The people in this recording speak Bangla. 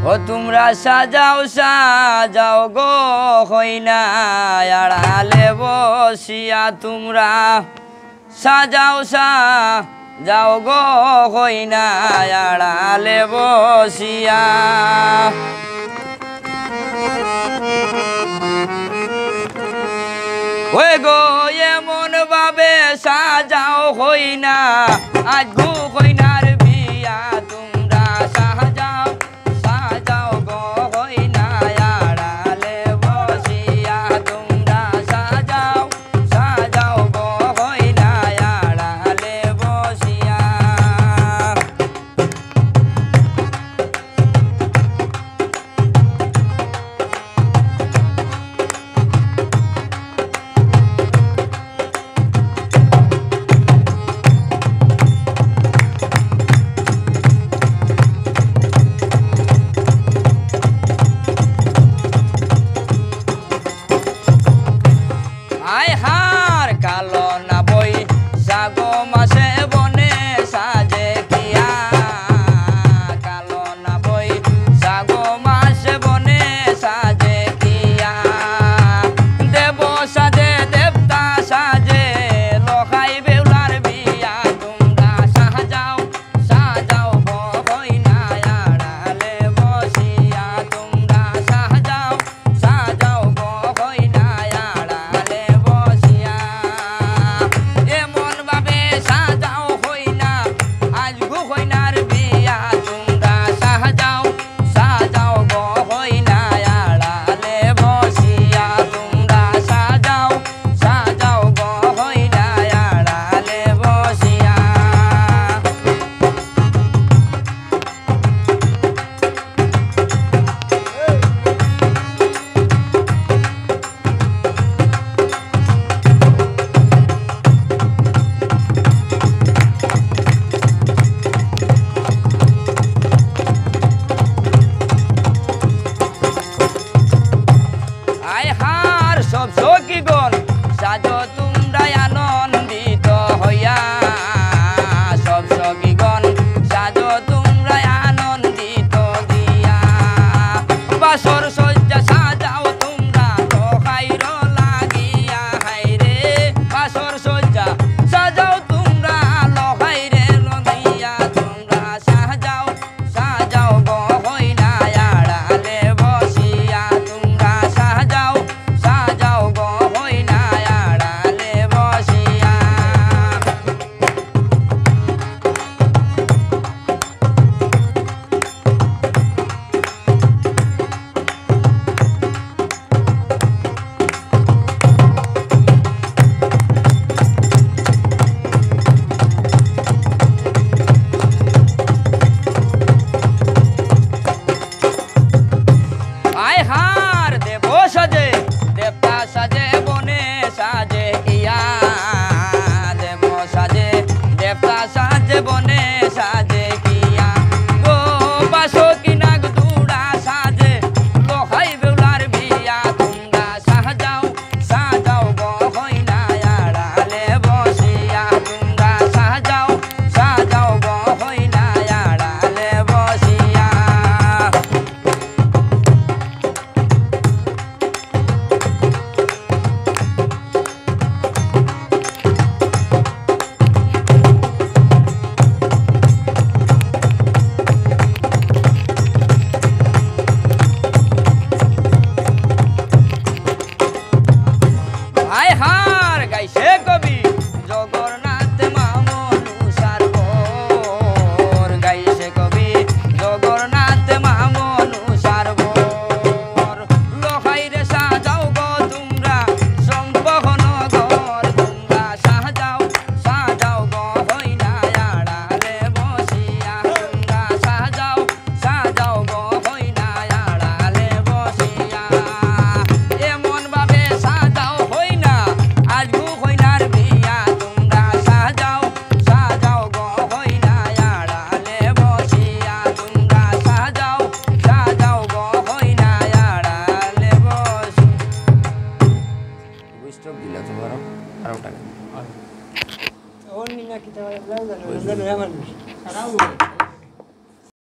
ও তোমরা সাজাও সাজাও গো হইনা আড়ালে বসিয়া তোমরা সাজাও সাজাও গো হইনা আড়ালে বসিয়া ওই গো এমন ভাবে সাজাও হইনা আজ গো হইনার বিয়া তোমরা সাজাও সাজাও গো হইনা আড়ালে বসিয়া তোমরা সাজাও সাজাও গো হইনা আড়ালে বসিয়া আয় হার কালো না বই সাগো মাসে বনে সাজে কিয়া কালো না বই সাগো মাসে বনে সাজে কিয়া দেব সাজে দেবতা সাজে লোকাই বেউলার বিয়া তোমরা সাজাও সাজাও গো হইনা আড়ালে বসিয়া তোমরা সাজাও সাজাও গো হইনা আড়ালে বসিয়া এমন ভাবে সাজাও হইনা আজ গো হইনার বিয়া তোমরা সাজাও সাজাও গো হইনা আড়ালে বসিয়া তোমরা সাজাও সাজাও গো হইনা আড়ালে বসিয়া আয় হার সব সখীগণ সাজো তোমরা আনন্দিত হইয়া সব সখীগণ সাজো তোমরা আনন্দিত দিয়া বাসর সজ্জা সাজাও তোমরা লোকাইর লাগিয়া হাইরে বাসর সজ্জা সাজাও তোমরা লোকাইরে লাগিয়া তোমরা সাজাও সাজাও গো হইনা আড়ালে বসিয়া তোমরা সাজাও সাজাও গো হইনা আড়ালে বসিয়া আয় হার দেব সাজে দেবতা সাজে বনে সাজে কিয়া দেব সাজে দেবতা সাজে বনে সাজে কিয়া গো বাসো কিনাগ দুড়া সাজে লোহাই বেউলার বিয়া তোমরা সাজাও সাজাও গো হইনা আড়ালে বসিয়া তোমরা সাজাও সাজাও গো হইনা আড়ালে বসিয়া আয় হার গাইছে কবি জগন্নাথ মামনু সারবর গাইছে কবি জগন্নাথ মামনু সারবর লোকাইরে সাজাও গো তোমরা সম্পহন ঘর তোমরা সাজাও সাজাও গো হইনা আড়ালে বসিয়া তোমরা সাজাও সাজাও গো হইনা আড়ালে বসিয়া এমন ভাবে সাজাও হইনা আজ গো হইনার বিয়া তোমরা সাজাও সাজাও গো হইনা আড়ালে বসিয়া তোমরা সাজাও সাজাও গো হইনা আড়ালে বসিয়া বুঝতে দিলা তো বড় আর ওটা Oni na kita wala wala wala wala.